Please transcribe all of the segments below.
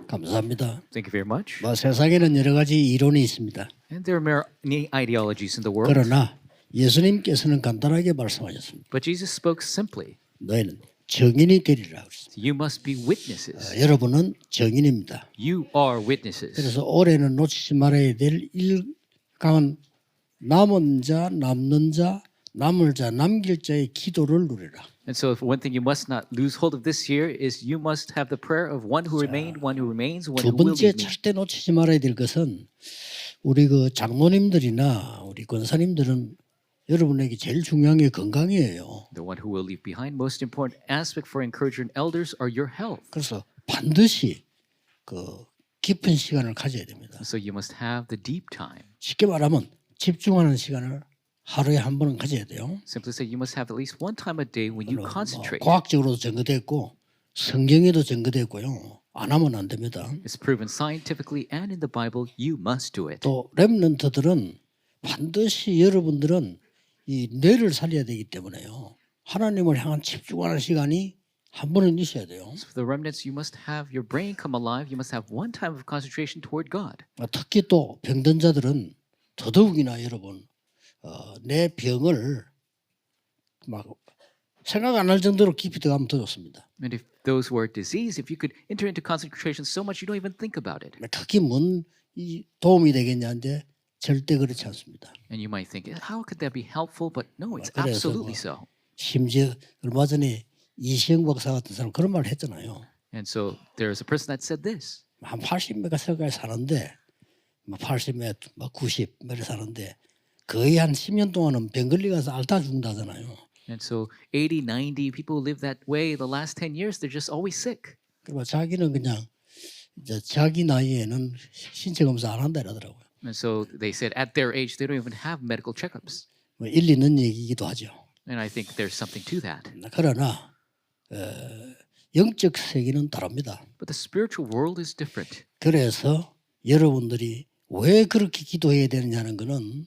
감사합니다. Thank you very much. 세상에는 여러 가지 이론이 있습니다. And there are many ideologies in the world. 그러나 예수님께서는 간단하게 말씀하셨습니다. But Jesus spoke simply. 너희는 증인이 되리라 그랬습니다. You must be witnesses. 여러분은 증인입니다. You are witnesses. 그래서 올해는 놓치지 말아야 될 일강은 남은 자, 남는 자, 남을 자, 남길 자의 기도를 누리라. And so one thing you must not lose hold of this year is you must have the prayer of one who remained, one who remains, one 두 who will 번째 be. 절대 놓치지 말아야 될 것은 우리 그 장로님들이나 우리 권사님들은 여러분에게 제일 중요한 게 건강이에요. The one who will leave behind, most important aspect for encouraging elders are your health. 그래서 반드시 그 깊은 시간을 가져야 됩니다. So you must have the deep time. 쉽게 말하면 집중하는 시간을 하루에 한 번은 가져야 돼요. Simply say you must have at least one time a day when you concentrate. 과학적으로도 증거됐고 성경에도 증거됐고요. 안 하면 안 됩니다. It's proven scientifically and in the Bible. You must do it. 또 렘넌트들은 반드시 여러분들은 이 뇌를 살려야 되기 때문에요. 하나님을 향한 집중하는 시간이 한 번은 있어야 돼요. So for the remnants, you must have your brain come alive. You must have one time of concentration toward God. 특히 또 병든 자들은 더더욱이나 여러분 내 병을 막 생각 안 할 정도로 깊이 들어가면 더 좋습니다. And if those who are diseased, if you could enter into concentration so much you don't even think about it. 특히 뭔 이 도움이 되겠냐는데 절대 그렇지 않습니다. And you might think, how could that be helpful? But no, it's 그래서 absolutely so. 심지어 얼마 전에 이시영 박사 같은 사람 그런 말을 했잖아요. And so there's a person that said this. 한 80몇가 세까지 사는데 80몇, 90 몇을 사는데 거의 한 10년 동안은 병 걸리가서 앓다 죽는다잖아요. And so 80, 90 people who live that way the last 10 years, they're just always sick. 그리고 자기는 그냥 이제 자기 나이에는 신체 검사 안 한다 이러더라고요. And so they said at their age, they don't even have medical checkups. 일리 있는 얘기이기도 하죠. And I think there's something to that. 그러나 영적 세계는 다릅니다. But the spiritual world is different. 그래서 여러분들이 왜 그렇게 기도해야 되느냐는 것은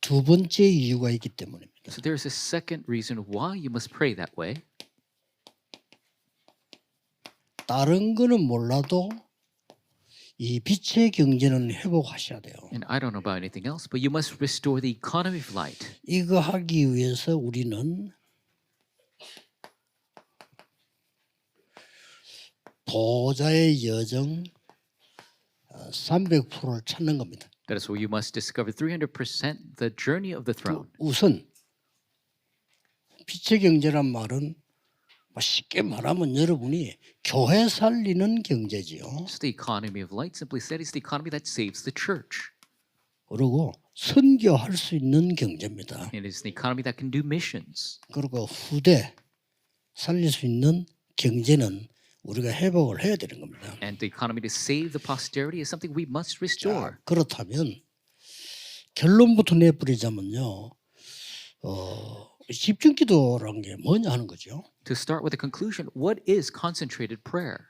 두 번째 이유가 있기 때문입니다. So there's a second reason why you must pray that way. 다른 거는 몰라도 이 빛의 경제는 회복하셔야 돼요. And I don't know about anything else, but you must restore the economy of light. 이거 하기 위해서 우리는 보좌의 여정 300%를 찾는 겁니다. That is why you must discover 300% the journey of the throne. 우선 빛의 경제란 말은 쉽게 말하면 여러분이 교회 살리는 경제지요. So the economy of light, simply said, is the economy that saves the church. 그리고 선교할 수 있는 경제입니다. It is the economy that can do missions. 그리고 후대 살릴 수 있는 경제는 우리가 회복을 해야 되는 겁니다. And the economy to save the posterity is something we must restore. 그렇다면 결론부터 내버리자면요. 집중기도라는 게 뭐냐 하는 거죠. To start with the conclusion, what is concentrated prayer?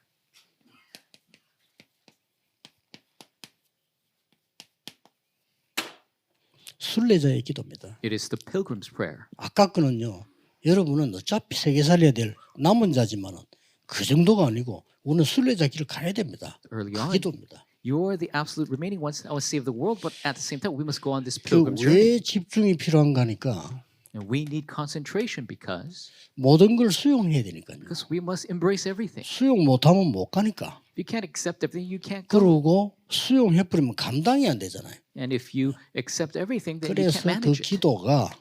순례자의 기도입니다. It is the pilgrim's prayer. 아까 거는요. 여러분은 어차피 세계 살려야 될 남은 자지만은 그 정도가 아니고 우리는 순례자 길을 가야 됩니다. Early 그 on, 기도입니다. you're the absolute remaining ones that will save the world, but at the same time, we must go on this 그 pilgrim journey. 왜 집중이 필요한가 하니까 And we need concentration because 모든 걸 수용해야 되니까요. we must embrace everything. 수용 못하면 못 가니까. If you can't accept everything, you can't go. 그러고 수용해버리면 감당이 안 되잖아요. And if you accept everything, then you can't 그래서 그 manage it. 기도가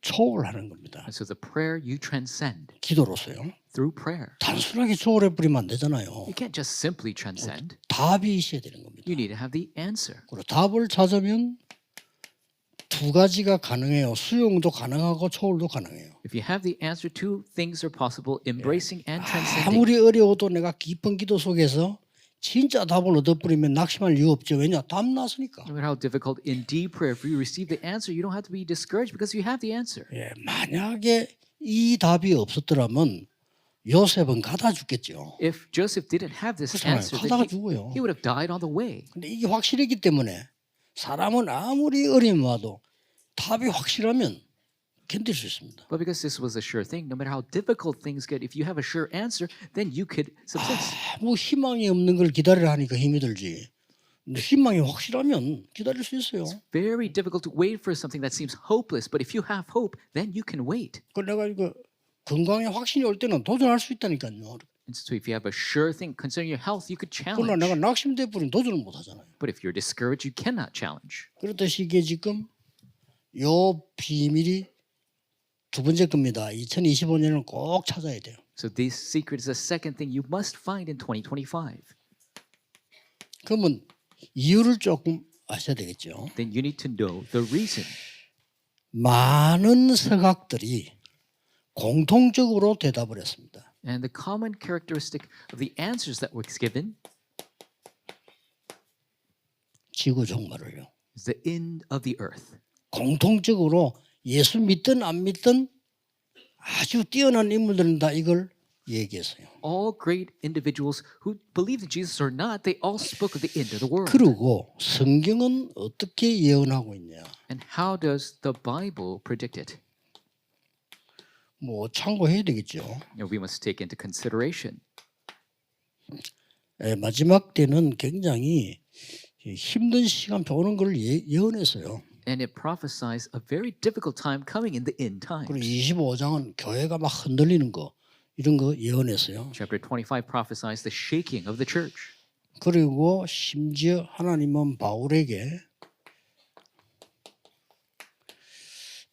초월하는 겁니다. And so the prayer you transcend 기도로서요. through prayer. 단순하게 초월해버리면 안 되잖아요. You can't just simply transcend. 답이 있어야 되는 겁니다. You need to have the answer. 그리고 답을 찾으면 두 가지가 가능해요. 수용도 가능하고 초월도 가능해요. If you have the answer, two things are possible: embracing and transcending. 아무리 어려워도 내가 깊은 기도 속에서 진짜 답을 얻어버리면 낙심할 이유 없죠. 왜냐? 답 났으니까. No matter how difficult in deep prayer, if you receive the answer, you don't have to be discouraged because you have the answer. 만약에 이 답이 없었더라면 요셉은 가다 죽겠죠. If Joseph didn't have this 그렇잖아요. answer, 가다가 then 죽어요. he would have died on the way. 근데 이게 확실했기 때문에 사람은 아무리 어려움 와도 답이 확실하면 견딜 수 있습니다. But because this was a sure thing, no matter how difficult things get, if you have a sure answer, then you could subsist. 뭐 희망이 없는 걸 기다리라 하니까 힘이 들지. 근데 희망이 확실하면 기다릴 수 있어요. Very difficult to wait for something that seems hopeless, but if you have hope, then you can wait. 그 내가 이거 건강에 확신이 올 때는 도전할 수 있다니까요. And so if you have a sure thing concerning your health, you could 그러나 challenge. 내가 낙심돼 버리면 도전을 못 하잖아요. But if you're discouraged, you cannot challenge. 그렇듯이 이게 지금 요 비밀이 두 번째 겁니다. 2025년은 꼭 찾아야 돼요. So this secret is the second thing you must find in 2025. 그러면 이유를 조금 아셔야 되겠죠. Then you need to know the reason. 많은 서각들이 공통적으로 대답을 했습니다. And the common characteristic of the answers that were given 지구 종말을요. is the end of the earth. 공통적으로 예수 믿든 안 믿든 아주 뛰어난 인물들은 다 이걸 얘기했어요. All great individuals who believed in Jesus or not, they all spoke of the end of the world. 그리고 성경은 어떻게 예언하고 있냐? And how does the Bible predict it? 뭐 참고해야 되겠죠. We must take into consideration. 마지막 때는 굉장히 힘든 시간 오는 걸 예언했어요. And it prophesies a very difficult time coming in the end times. 그리고 25장은 교회가 막 흔들리는 거 이런 거 예언했어요. Chapter 25 prophesies the shaking of the church. 그리고 심지어 하나님은 바울에게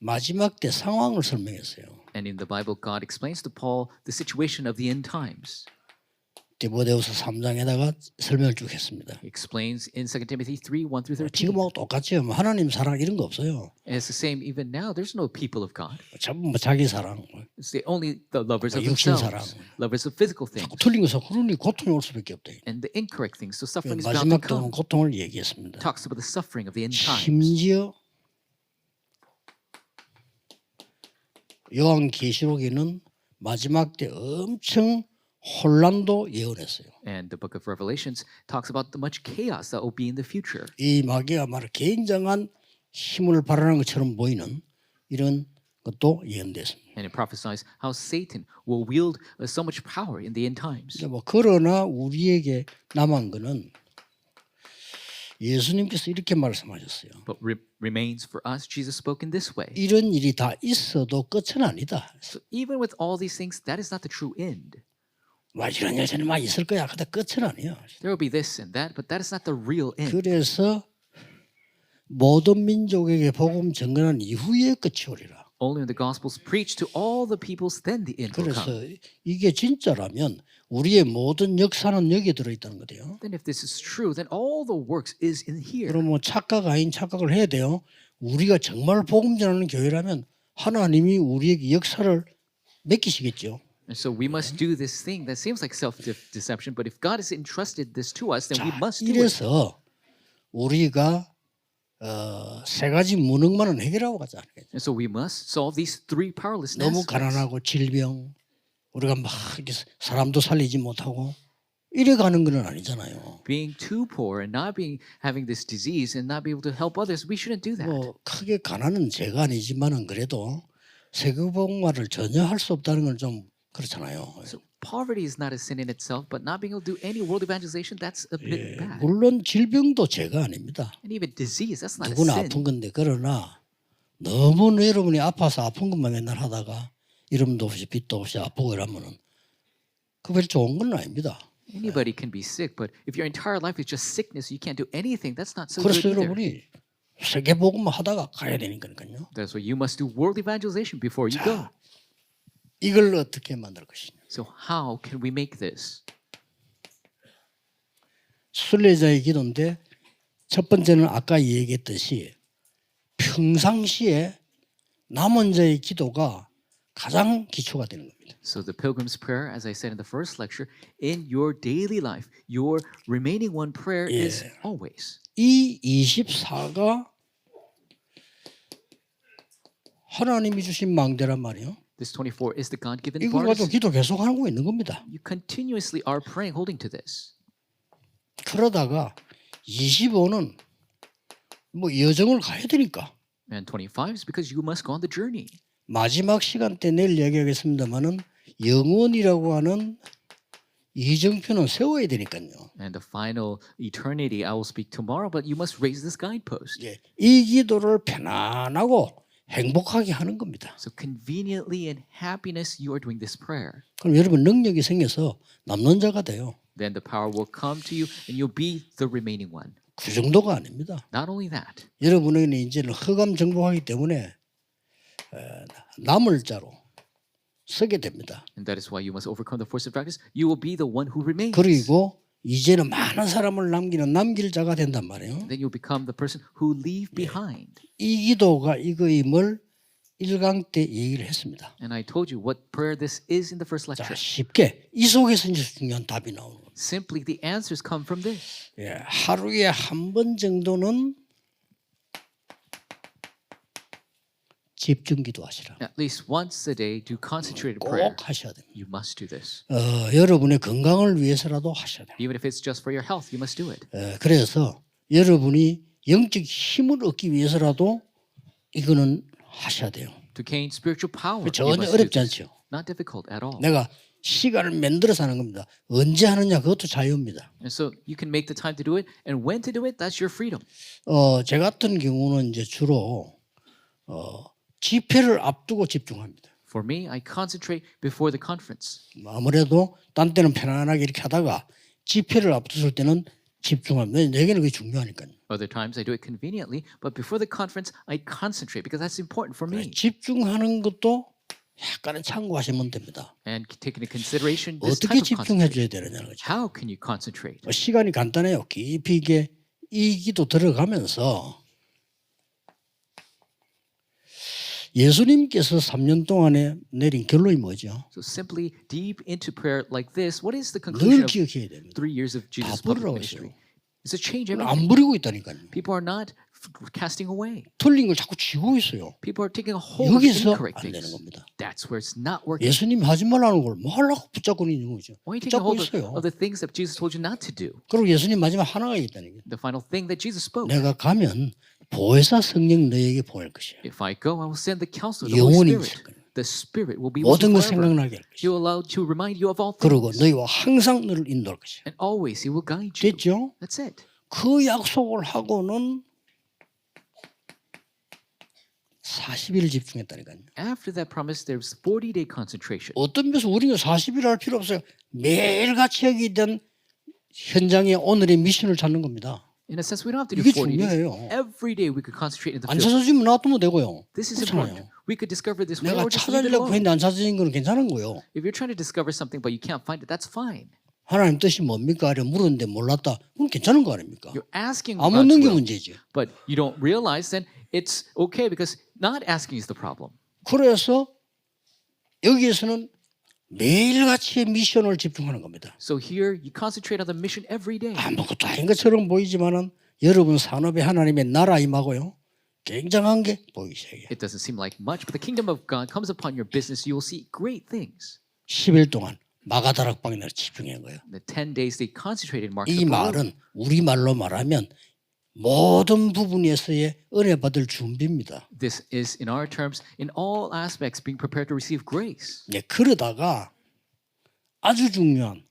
마지막 때 상황을 설명했어요. And in the Bible, God explains to Paul the situation of the end times. 디모데후서 3장에다가 설명을 쭉 했습니다. He explains in 2 Timothy 3, 1 through 13. 지금하고 똑같이 하나님 사랑 이런 거 없어요. And it's the same even now. There's no people of God. 전부 뭐 자기 사랑. It's only the lovers of 육신 themselves, 사랑. lovers of physical things. 자꾸 틀린 것은 그러니 고통이 올 수밖에 없다. And the incorrect things. So suffering is bound to 마지막 come. 때는 고통을 얘기했습니다. Talks about the suffering of the end times. 심지어 요한계시록에는 마지막 때 엄청 혼란도 예언했어요. And the book of Revelations talks about the much chaos that will be in the future. 이 마귀가 말 굉장한 힘을 발휘하는 것처럼 보이는 이런 것도 예언됐습니다. And it prophesies how Satan will wield so much power in the end times. 뭐 그러나 우리에게 남은 거는 예수님께서 이렇게 말씀하셨어요. But remains for us, Jesus spoke in this way. 이런 일이 다 있어도 끝은 아니다. So even with all these things, that is not the true end. 이런 여전히 막 있을 거야. 근데 끝은 아니야. There will be this and that, but that is not the real end. 그래서 모든 민족에게 복음 전하는 이후에 끝이 오리라. Only when the gospel is preached to all the peoples, then the end will 그래서 come. 이게 진짜라면 우리의 모든 역사는 여기에 들어있다는 거예요. Then if this is true, then all the works is in here. 그러면 착각 아닌 착각을 해야 돼요. 우리가 정말 복음 전하는 교회라면 하나님이 우리에게 역사를 맡기시겠죠. And so we must do this thing that seems like self-deception, but if God has entrusted this to us, then we must do it. 이래서 우리가 세 가지 무능만은 해결하고 가자. And so we must solve these three powerlessness. 너무 가난하고 질병, 우리가 막 이렇게 사람도 살리지 못하고 이래 가는 건 아니잖아요. Being too poor and not having this disease and not be able to help others, we shouldn't do that. 뭐 크게 가난은 죄가 아니지만은 그래도 세계복음화를 전혀 할 수 없다는 건 좀 그렇잖아요. So poverty is not a sin in itself, but not being able to do any world evangelization, that's a bit bad. 물론 질병도 죄가 아닙니다. And even disease, that's not a 누구나 sin. 아픈 건데 그러나 너무 여러분이 아파서 아픈 것만 맨날 하다가 이름도 없이 빛도 없이 아프고 이러면은 그 별 좋은 건 아닙니다. Anybody can be sick, but if your entire life is just sickness, you can't do anything, that's not so 그래서 good either. 여러분이 세계복음만 하다가 가야 되니까요. That's why you must do world evangelization before you go. 이걸 어떻게 만들 것이냐. So how can we make this? 순례자의 기도인데 첫 번째는 아까 얘기했듯이 평상시에 남은 자의 기도가 가장 기초가 되는 겁니다. So the pilgrim's prayer, as I said in the first lecture, in your daily life, your remaining one prayer is always. 이 24가 하나님이 주신 망대란 말이에요. This 24 is the God-given 이걸 bars. 가지고 기도 계속 하고 있는 겁니다. You continuously are praying, holding to this. 그러다가 25는 뭐 여정을 가야 되니까 And 25 is because you must go on the journey. 마지막 시간 때 내일 이야기하겠습니다만은 영원이라고 하는 이정표는 세워야 되니까요. And the final eternity, I will speak tomorrow, but you must raise this guidepost. 예, 이 기도를 편안하고 행복하게 하는 겁니다. So conveniently in happiness, you are doing this prayer. 그럼 여러분 능력이 생겨서 남는 자가 돼요. Then the power will come to you, and you'll be the remaining one. 그 정도가 아닙니다. Not only that, 여러분에게는 이제는 허감 정복하기 때문에 남을 자로 서게 됩니다. and that is why you must overcome the force of darkness. You will be the one who remains. 그리고 이제는 많은 사람을 남길 자가 된단 말이에요. Then you'll become the person who leave behind. 이 기도가 이거임을 1강 때 얘기를 했습니다. And I told you what prayer this is in the first 자, lecture. 쉽게 이 속에서 이제 중요한 답이 나오는 겁니다. Simply, the answers come from this. 예, 하루에 한 번 정도는 집중 기도하시라. At least once a day, do concentrated prayer. 꼭 하셔야 됩니다. You must do this. 여러분의 건강을 위해서라도 하셔야 돼요. Even if it's just for your health, you must do it. 그래서 여러분이 영적 힘을 얻기 위해서라도 이거는 하셔야 돼요. To gain spiritual power, you 전혀 must do 어렵지 this. 않죠. Not difficult at all. 내가 시간을 만들어서 하는 겁니다. 언제 하느냐 그것도 자유입니다. And so you can make the time to do it, and when to do it, that's your freedom. 제 같은 경우는 이제 주로 집회를 앞두고 집중합니다. For me, I concentrate before the conference. 아무래도 딴 때는 편안하게 이렇게 하다가 집회를 앞두실 때는 집중합니다. 내게는 그게 중요하니까요. Other times I do it conveniently, but before the conference, I concentrate because that's important for me. 집중하는 것도 약간은 참고하시면 됩니다. And take into consideration this 어떻게 type of 집중해 concentration. 줘야 되느냐는 거죠. How can you concentrate? 시간이 간단해요. 깊이 이게 이 기도 들어가면서 예수님께서 3년 동안에 내린 결론이 뭐죠? So simply deep into prayer like this, what is the conclusion 늘 of 기억해야 됩니다. 3 years of Jesus' 다 public 버리라고 ministry? 했어요. It's to change everything. 안 버리고 있다니까요. People are not casting away. 틀린 걸 자꾸 쥐고 있어요. People are taking a hold of 여기서 incorrect 안 되는 things. 겁니다. That's where it's not working. 예수님 하지 말라는 걸 뭐 하려고 붙잡고 있는 거죠. Why are you taking 붙잡고 hold 있어요. of the things that Jesus told you not to do? 그리고 예수님 마지막 하나가 있다는 거예요. The final thing that Jesus spoke. 내가 가면 보혜사 성령 너에게 보낼 것이야. If I go, I will send the counselor, the Holy 영원히 Spirit. 있을 거예요. The Spirit will be with 모든 you 걸 forever. 생각나게 할 He 것이야. will allow to remind you of all 그리고 things. 너희와 항상 너를 인도할 것이야. And always He will guide you. 됐죠? That's it. 그 약속을 하고는 40일 집중했다니까요. After that promise, there's 40-day concentration. 어떤 면에서 우리는 40일 할 필요 없어요. 매일같이 여기 된 현장에 오늘의 미션을 찾는 겁니다. In a sense, we don't have to do 이게 40 days. 중요해요. Every day we could concentrate in the 안 field. 찾아지면 놔두면 되고요. This is 그렇잖아요. important. We could discover this way 내가 or just leave it 찾으려고 alone. 했는데 안 찾아진 거는 괜찮은 거예요. If you're trying to discover something but you can't find it, that's fine. 하나님 뜻이 뭡니까? 이래 물었는데 몰랐다. 그럼 괜찮은 거 아닙니까? You're asking 안 God's 묻는 게 will, 문제죠. but you don't realize, then it's okay because not asking is the problem. 그래서 여기에서는 매일같이 미션을 집중하는 겁니다. So here you concentrate on the mission every day. 아무것도 아닌 것처럼 보이지만은 여러분 산업에 하나님의 나라 임하고요. 굉장한 게 보이세요. It doesn't seem like much, but the kingdom of God comes upon your business. You will see great things. 10일 동안 마가다락방에 집중한 거예요. The 10 days they concentrated in Mark 이 말은 우리말로 말하면 모든 부분에서의 은혜 받을 준비입니다. This is, in our terms, in all aspects, being prepared to receive grace. 네, 그러다가 아주 중요한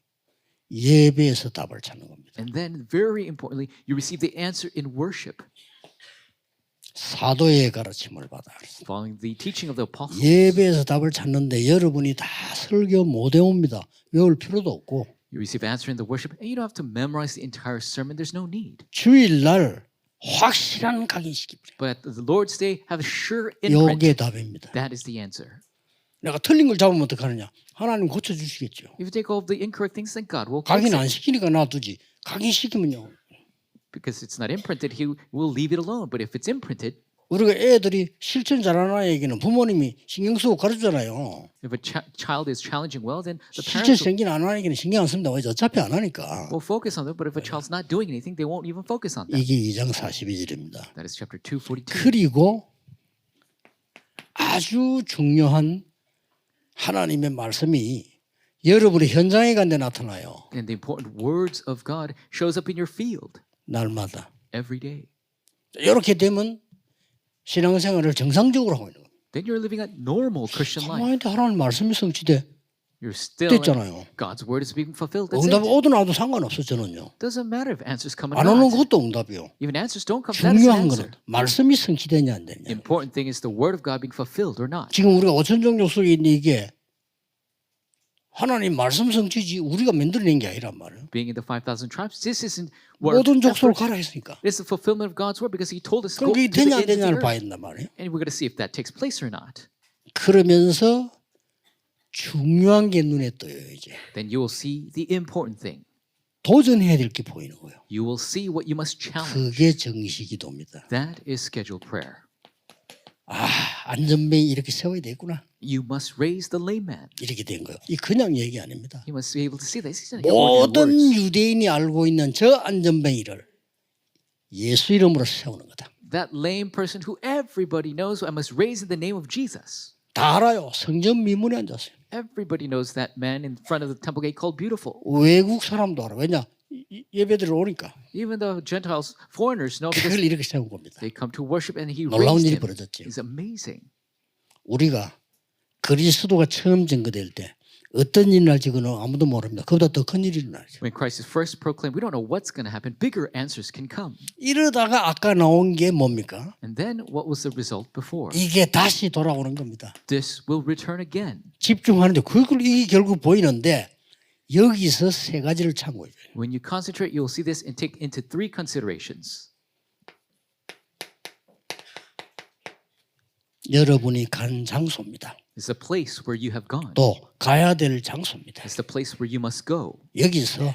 예배에서 답을 찾는 겁니다. And then, very importantly, you receive the answer in worship, 사도의 가르침을 받아. following the teaching of the apostles. 예배에서 답을 찾는데 여러분이 다 설교 못 외웁니다. 외울 필요도 없고 You receive answer in the worship, and you don't have to memorize the entire sermon. There's no need. 주일날 확실한 각인시킵니다. But at the Lord's Day, have a sure imprint. 요게 답입니다. That is the answer. 내가 틀린 걸 잡으면 어떡하느냐? 하나님 고쳐주시겠죠. If you take all of the incorrect things, then God will fix 각인 it. 안 시키니까 놔두지. 각인시키면요. Because it's not imprinted, He will leave it alone. But if it's imprinted, 우리가 애들이 실천 잘하는 아이에게는 부모님이 신경 쓰고 가르쳐잖아요. if a child is challenging well, then the 실천 parents 생긴 안 하니까 신경 안 씁니다. 왜 어차피 안 하니까. will focus on them. But if a child's not doing anything, they won't even focus on them. 이게 2장 42절입니다. That is chapter 2:42. 그리고 아주 중요한 하나님의 말씀이 여러분의 현장에 간 데 나타나요. And the important words of God shows up in your field 날마다. every day. 이렇게 되면 신앙생활을 정상적으로 하고 있는 겁니다. then you're living a normal Christian life. 가만히 하나님 말씀이 성취돼 You're still 됐잖아요. God's word is being fulfilled. That's 응답 it. 오든 안 오든 상관없어 저는요. Doesn't matter if answers come or 안 오는 not. 것도 응답이요. Even answers don't come. That is an 중요한 answer. 거는 말씀이 성취되냐 안 되냐. The important thing is the word of God being fulfilled or not. 지금 우리가 5천 종족 속에 있는 이게 하나님 말씀 성취지 우리가 만들어낸 게 아니란 말이에요. Being in the 5,000 tribes, this isn't what 모든 족속을 가라 했으니까. it's the fulfillment of God's word because He told us to 그럼 go 그게 to the 되냐 안 ends of the 되냐를 earth. 봐야 된단 말이에요. And we're going to see if that takes place or not. 그러면서 중요한 게 눈에 떠요 이제. Then you will see the important thing. 도전해야 될 게 보이는 거예요. You will see what you must challenge. 그게 정시기도입니다. That is scheduled prayer. 아 안전뱅이 이렇게 세워야 되겠구나. You must raise the layman. 이렇게 된 거예요. 이 그냥 얘기 아닙니다. You must be able to see this. These are not ordinary 모든 words. 유대인이 알고 있는 저 안전뱅이를 예수 이름으로 세우는 거다. That lame person who everybody knows, I must raise in the name of Jesus. 다 알아요. 성전 미문에 앉았어요. Everybody knows that man in front of the temple gate called beautiful. 외국 사람도 알아. 왜냐? 예배드리러 오니까. Even the Gentiles, foreigners know because 그걸 이렇게 세운 겁니다. they come to worship and he 놀라운 raised 일이 him. 벌어졌죠. It's amazing. 우리가 그리스도가 처음 증거될 때 어떤 일이 날지 그는 아무도 모릅니다. 그보다 더 큰 일이 일어나죠. When Christ is first proclaimed, we don't know what's going to happen. Bigger answers can come. 이러다가 아까 나온 게 뭡니까? And then what was the result before? 이게 다시 돌아오는 겁니다. This will return again. 집중하는데 그걸 이게 결국 보이는데 여기서 세 가지를 참고해요. When you concentrate, you'll see this and take into three considerations. 여러분이 간 장소입니다. It's the place where you have gone. 또 가야 될 장소입니다. It's the place where you must go. 여기서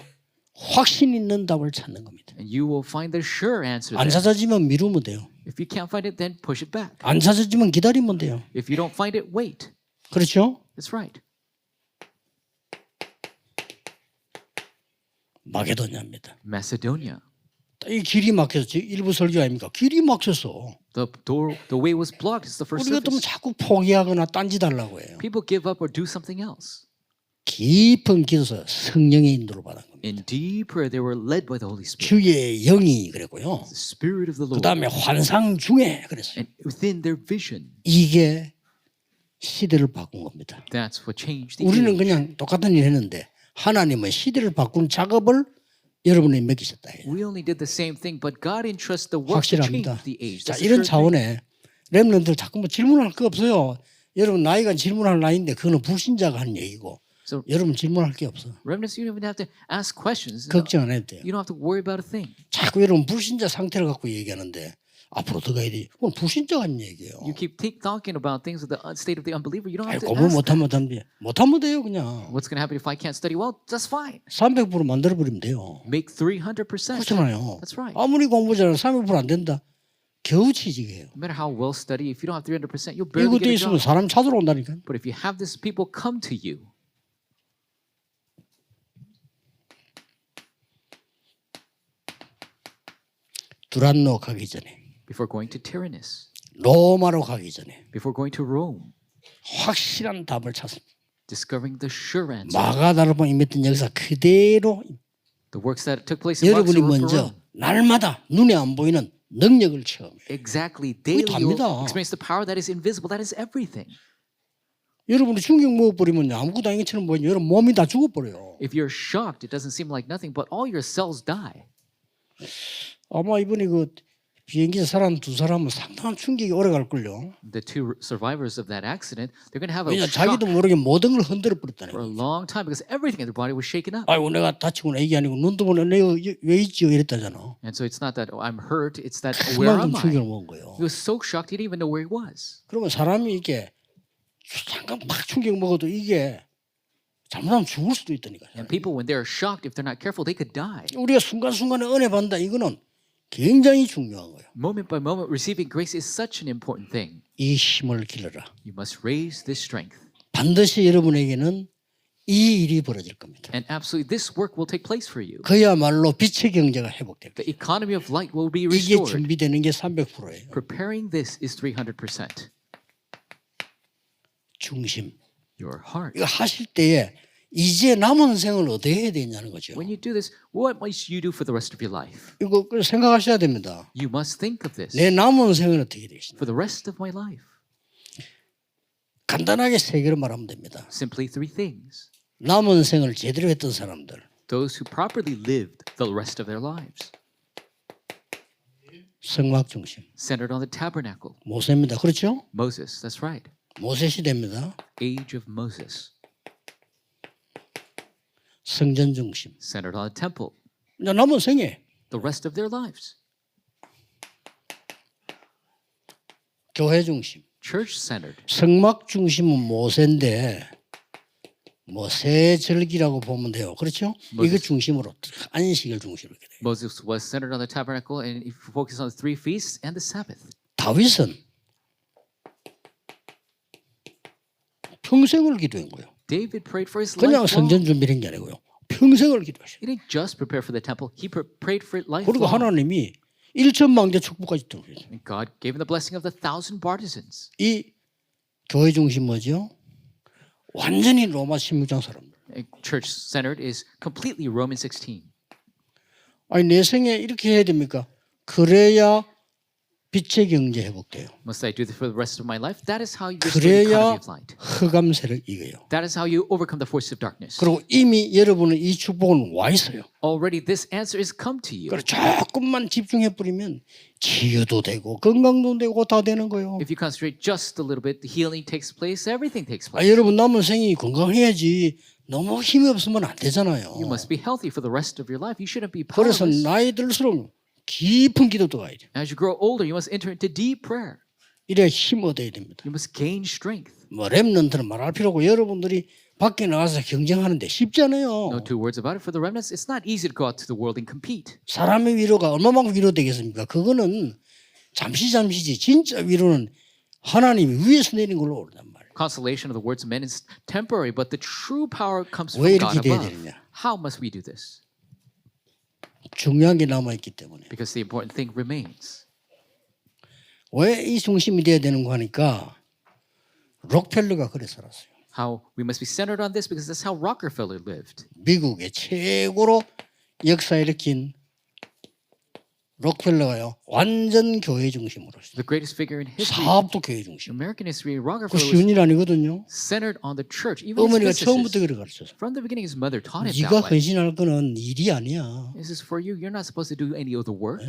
확신 있는 답을 찾는 겁니다. And you will find the sure answer 안 there. 찾아지면 미루면 돼요. If you can't find it, then push it back. 안 찾아지면 기다리면 돼요. If you don't find it, wait. 그렇죠? That's right. 마게도냐입니다. Macedonia. 이 길이 막혀서 일부 설교 아닙니까? 길이 막혀서 The way was blocked. It's the first 우리가 또 service. 자꾸 포기하거나 딴짓하려고 해요. People give up or do something else. 깊은 기도서 성령의 인도를 받은 겁니다. In deep prayer, they were led by the Holy Spirit. 주의 영이 그랬고요. The Spirit of the 그 Lord. 다음에 환상 중에 그랬어요. And within their vision, 이게 시대를 바꾼 겁니다. that's what changed the 우리는 age. 그냥 똑같은 일 했는데 하나님은 시대를 바꾸는 작업을 여러분이 맡기셨다. We only did the same thing, but God entrusts the work to change 확실합니다. the age. 자, That's a 이런 sure thing. 차원에 렘넌트들 자꾸 뭐 질문할 거 없어요. 여러분 나이가 질문할 나이인데 그거는 불신자가 하는 얘기고 So 여러분 질문할 게 없어. remnants, you don't even have to ask questions. 걱정 안 해도 돼요. You don't have to worry about a thing. 자꾸 여러분 불신자 상태를 갖고 얘기하는데 앞으로 더 가야 돼. 그건 불신자가 하는 얘기예요. You keep talking about things with the state of the unbeliever. You don't 아니, have to 공부 ask that. 못하면 돼요 그냥. What's going to happen if I can't study well? That's fine. 300% 만들어버리면 돼요. Make 300%. 그렇잖아요. That's right. 아무리 공부 잘해도 300%안 된다. 겨우 취직해요. No matter how well study, if you don't have 300%, you'll barely 이거 돼 get a 있으면 job. 사람 찾으러 온다니까. But if you have this, people come to you. 두란노 가기 전에 Before going to Tyrannus, 로마로 가기 전에 before going to Rome, 확실한 답을 찾습니다. discovering the sure answer. 마가다락방 임했던 역사 그대로 The works that took place in Mark's 여러분이 were for 먼저 Rome. 날마다 눈에 안 보이는 능력을 체험해요. Exactly. Daily you 답니다. experience the power that is invisible. That is everything. 여러분이 충격 먹어버리면 아무것도 아닌 것처럼 보이면 여러분 몸이 다 죽어버려요. If you're shocked, it doesn't seem like nothing, but all your cells die. 아마 이번에 그 비행기에서 살아난 두 사람은 상당한 충격이 오래 갈걸요. The two survivors of that accident, they're going to have a 왜냐 shock 자기도 모르게 모든 걸 흔들어 버렸다는 for a 거예요. long time because everything in their body was shaken up. 아이고 내가 다치구나 이게 아니고 눈도 보네 내가 왜 있지요 이랬다잖아. And so it's not that, oh, I'm hurt, it's that, where 그만큼 am 충격을 I? 먹은 거예요. He was so shocked he didn't even know where he was. 그러면 사람이 이게 잠깐 막 충격 먹어도 이게 잘못하면 죽을 수도 있다니까요. And people, when they're shocked, if they're not careful, they could die. 우리가 순간순간에 은혜 받는다 이거는 굉장히 중요한 거예요. Moment by moment, receiving grace is such an important thing. 이 힘을 길러라. You must raise this strength. 반드시 여러분에게는 이 일이 벌어질 겁니다. And absolutely, this work will take place for you. 그야말로 빛의 경제가 회복될 거예요. The economy of light will be 이게 restored. 준비되는 게 300%예요. Preparing this is 300%. Your 중심. heart. 이거 하실 때에 이제 남은 생을 어떻게 해야 되냐는 거죠. When you do this, what must you do for the rest of your life? 이거 생각하셔야 됩니다. You must think of this. 내 남은 생은 어떻게 되겠습니까? For the rest of my life. 간단하게 세 개로 말하면 됩니다. Simply three things. 남은 생을 제대로 했던 사람들, Those who properly lived the rest of their lives, 성막 중심, centered on the tabernacle. 모세입니다. 그렇죠? Moses, that's right. 모세 시대입니다. Age of Moses, 성전 중심, centered on the temple. 이제 남은 생에 The rest of their lives, 교회 중심, church centered. 성막 중심은 모세인데 뭐 세 절기라고 보면 돼요. 그렇죠? 이거 중심으로 안식을 중심으로 이렇게 돼요. Moses was centered on the tabernacle and he focused on the three feasts and the Sabbath. 다윗은 평생을 기도한 거예요. David prayed for his 그냥 life 성전 long. 준비한 게 아니고요. 평생을 기도하셔요. He didn't just prepare for the temple, he prayed for it life 그리고 long. 하나님이 1천만대 축복까지 들어요. And God gave him the blessing of the 1,000 partisans. 이 교회 중심 뭐죠? 완전히 로마 16장 사람들. Church centered is completely Romans 16. 아니 내 생에 이렇게 해야 됩니까? 그래야 빛의 경제 회복돼요. Must I do this for the rest of my life? That is how you restore the 그래야 economy of light. 흑암세를 이겨요. That is how you overcome the forces of darkness. 그리고 이미 여러분은 이 축복은 와 있어요. Already this answer is come to you. 그래서 조금만 집중해 버리면 치유도 되고 건강도 되고 다 되는 거예요. If you concentrate just a little bit, the healing takes place, everything takes 아, place. 여러분 남은 생이 건강해야지 너무 힘이 없으면 안 되잖아요. You must be healthy for the rest of your life. You shouldn't be 그래서 powerless. 나이 들수록 깊은 기도도 가야 돼. As you grow older, you must enter into deep prayer. 이래야 힘 얻어야 됩니다. You must gain strength. 뭐 렘넌트는 말할 필요 없고 여러분들이 밖에 나가서 경쟁하는데 쉽지 않아요. No two words about it. For the remnants, it's not easy to go out to the world and compete. 사람의 위로가 얼마만큼 위로되겠습니까? 그거는 잠시지. 진짜 위로는 하나님이 위에서 내린 걸로 오른단 말이에요. Consolation of the words of men is temporary, but the true power comes 왜 from God 이렇게 돼야 above. 되느냐? How must we do this? 중요한 게 남아있기 때문에. Because the important thing remains. 왜 이 중심이 돼야 되는 거 하니까 록펠러가 그래 살았어요. How we must be centered on this because that's how Rockefeller lived. 미국의 최고로 역사 일으킨 록펠러가요. 완전 교회 중심으로 The greatest figure in history, 사업도 교회 중심. American history, 그 Rockefeller 쉬운 was 일 아니거든요. centered on the church. Even his 어머니가 처음부터 businesses. 그래 가르쳤어. From the beginning, his mother taught him 네가 that way. 헌신할 거는 일이 아니야. This is for you. You're not supposed to do any of the work.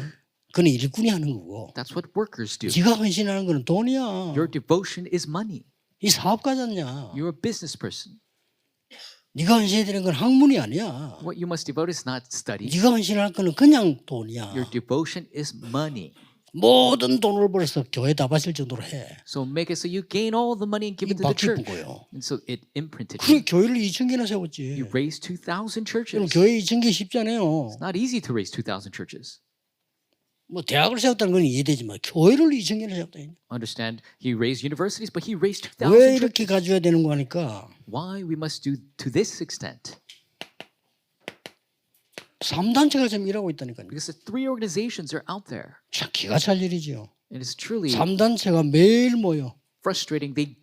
그건 일꾼이 하는 거고. That's what workers do. 네가 헌신하는 거는 돈이야. Your devotion is money. 이 사업가잖냐. You're a business person. 네가 헌신해야 되는 건 학문이 아니야. What you must devote is not study. 네가 헌신할 거는 그냥 돈이야. Your devotion is money. 모든 돈을 벌어서 교회 다 바칠 정도로 해. So make it so you gain all the money and give 이게 it to the 바뀌는 church. 거예요. And so it imprinted 그래 you. 교회를 2,000개나 세웠지. You raised 2,000 그럼 churches. 교회 2,000개 쉽지 않아요. It's not easy to raise 2,000 churches. 뭐 대학을 세웠다는 건 이해되지만 교회를 2,000개나 세웠다. Understand, he raised universities, but he raised 왜 2,000 이렇게 churches. 가져야 되는 거 하니까 Why we must do to this extent? 3단체가 지금 일하고 있다니까요. Because the three organizations are out there. 참 기가 찰 일이죠. And it's truly 3단체가 매일 모여. frustrating. They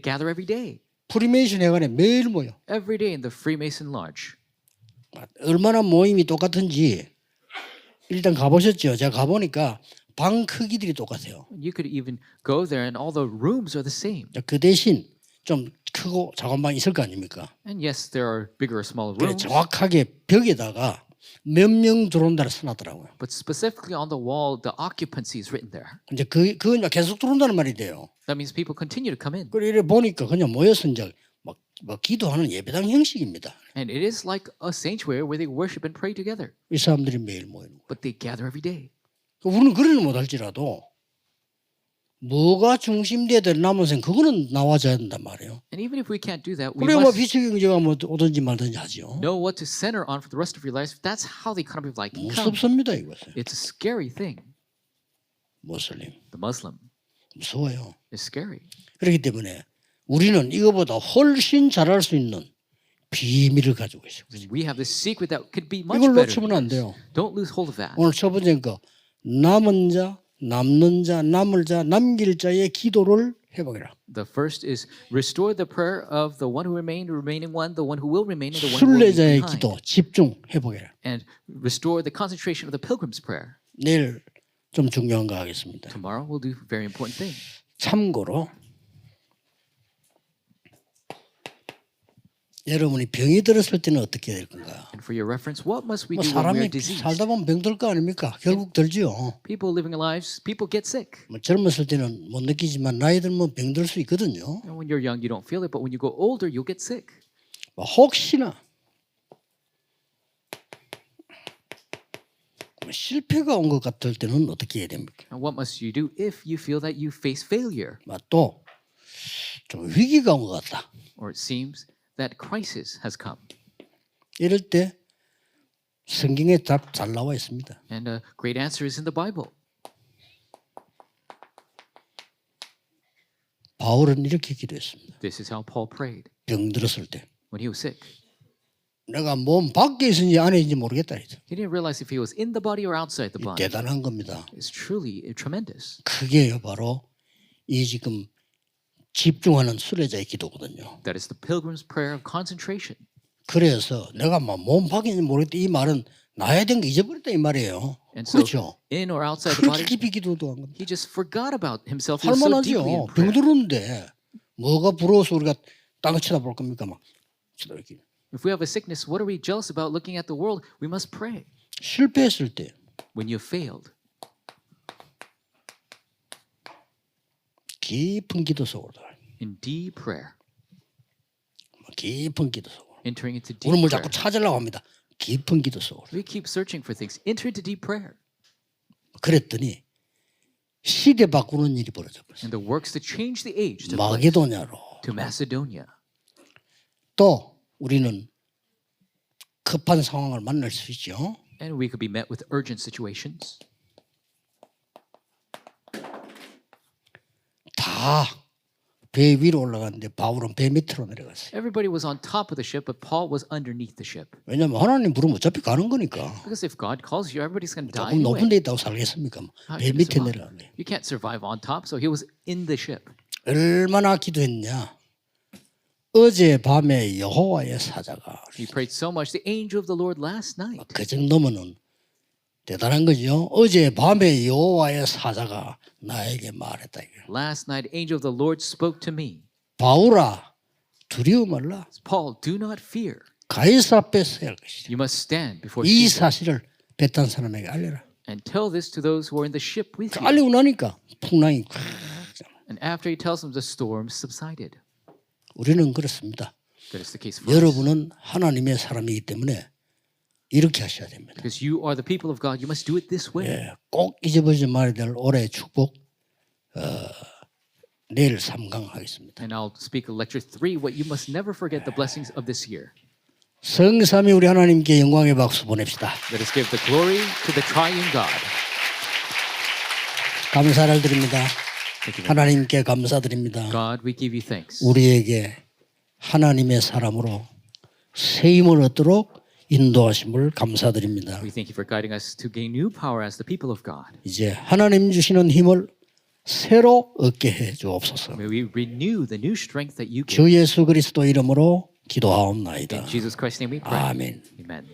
gather every day. 프리메이션 회관에 매일 모여. Every day in the Freemason Lodge. 얼마나 모임이 똑같은지 일단 가보셨죠? 제가 가보니까 방 크기들이 똑같아요. You could even go there and all the rooms are the same. 그 대신 좀 크고 작은 방이 있을 거 아닙니까? And yes, there are bigger or smaller 그래 rooms. 정확하게 벽에다가 몇 명 들어온다를 써놨더라고요. But specifically on the wall, the occupancy is written there. 이제 그건 이제 계속 들어온다는 말이 돼요. That means people continue to come in. 그래 이래 보니까 그냥 모여서 이제 막 기도하는 예배당 형식입니다. And it is like a sanctuary where they worship and pray together. 이 사람들이 매일 모이는 거. But they gather every day. 우리는 그러는 못할지라도 뭐가 중심돼야 될 남은 생 그거는 나와줘야 된단 말이에요. And even if we can't do that, we 그래 뭐 must 빛의 경제가 뭐 오든지 말든지 하죠. know what to center on for the rest of your life. That's how the economy of life can come. 무섭습니다 이것은. It's a scary thing. 무슬림 The Muslim 무서워요. is scary. 그렇기 때문에 우리는 이거보다 훨씬 잘할 수 있는 비밀을 가지고 있습니다. We have this secret that could be much 이걸 better. 놓치면 안 돼요. Don't lose hold of that. 오늘 첫 번째 거 남은 자, 남는 자, 남을 자, 남길 자의 기도를 회복해라. The first is restore the prayer of the one who remained, the remaining one, the one who will remain, and the one who will leave 순례자의 behind. 기도 집중 회복해라. And restore the concentration of the pilgrim's prayer. 내일 좀 중요한 거 하겠습니다. Tomorrow we'll do a very important thing. 참고로 여러분이 병이 들었을 때는 어떻게 해야 될 건가? And for your reference, what must we 뭐 do when we are 사람이 diseased? 살다 보면 병들 거 아닙니까? 결국 들지요. People living lives, people get sick. 뭐 젊었을 때는 못 느끼지만 나이 들면 병들 수 있거든요. And when you're young, you don't feel it, but when you go older, you'll get sick. 뭐 혹시나 뭐 실패가 온 것 같을 때는 어떻게 해야 됩니까? And what must you do if you feel that you face failure, 또 좀 위기가 온 것 같다. or it seems that crisis has come? 이럴 때 성경에 답 잘 나와 있습니다. And a great answer is in the Bible. 바울은 이렇게 기도했습니다. This is how Paul prayed 병들었을 때 when he was sick. 내가 몸 밖에 있는지 안에 있는지 모르겠다. He didn't realize if he was in the body or outside the body. 대단한 겁니다. It's truly tremendous. 그게 바로 이 지금 집중하는 순례자의 기도거든요. That is the pilgrim's prayer of concentration. 그래서 내가 막 몸 밖에 있는지 모르겠다 이 말은 나야 된 거 잊어버렸다 이 말이에요. And so, 그렇죠? in or outside the 그렇게 body, 깊이 기도도 한 겁니다. he just forgot about himself. He was so deeply in 할만하죠. prayer. 병들었는데 뭐가 부러워서 우리가 땅을 쳐다볼 겁니까? 막 쳐다보기. If we have a sickness, what are we jealous about looking at the world? We must pray. 실패했을 때 When you failed, 깊은 기도 속으로 들어가요. in deep prayer, 깊은 기도 속으로. entering into deep 오늘 뭘 prayer. 자꾸 찾으려고 합니다. 깊은 기도 속으로. We keep searching for things. Enter into deep prayer. 그랬더니 시대 바꾸는 일이 벌어져 버렸어요. And the works to change the age took place 마게도냐로. to Macedonia. 또 우리는 급한 상황을 만날 수 있죠. And we could be met with urgent situations. 다 배 위로 올라갔는데 바울은 배 밑으로 내려갔어요. Everybody was on top of the ship, but Paul was underneath the ship. 왜냐하면 하나님 부르면 어차피 가는 거니까. Because if God calls you, everybody's going to die 조금 높은 anyway. 데 있다고 살겠습니까? How 배 can you 밑에 survive? 내려가네. You can't survive on top, so he was in the ship. 얼마나 기도했냐. 어제 밤에 여호와의 사자가 He prayed so much. The angel of the Lord last night. 그 정도면은 대단한 거죠. 어제 밤에 여호와의 사자가 나에게 말했다. 이게. Last night, angel of the Lord spoke to me. 바울아 두려워 말라. Paul, do not fear. 가이사 앞에 서야 할 것이다. You must stand before 이 Caesar 사실을 배탄 사람에게 알려라. and tell this to those who are in the ship with you. 알리고 나니까 풍랑이 콱. And after he tells them, the storm subsided. 우리는 그렇습니다. That is the case for us. 여러분은 하나님의 사람이기 때문에 이렇게 하셔야 됩니다. Because you are the people of God, you must do it this way. 예, 꼭 잊어버리지 말아야 될 올해의 축복 내일 3강 하겠습니다. And I'll speak of lecture 3, what you must never forget the blessings of this year. 성삼위 우리 하나님께 영광의 박수 보냅시다. Let us give the glory to the triune God. 감사를 드립니다. Thank you very much. 하나님께 감사드립니다. God, we give you thanks. 우리에게 하나님의 사람으로 세임을 얻도록 인도하심을 감사드립니다. We thank you for guiding us to gain new power as the people of God. 이제 하나님 주시는 힘을 새로 얻게 해 주옵소서. May we renew the new strength that you give. 주 예수 그리스도 이름으로 기도하옵나이다. In Jesus Christ's name we pray. 아멘. Amen.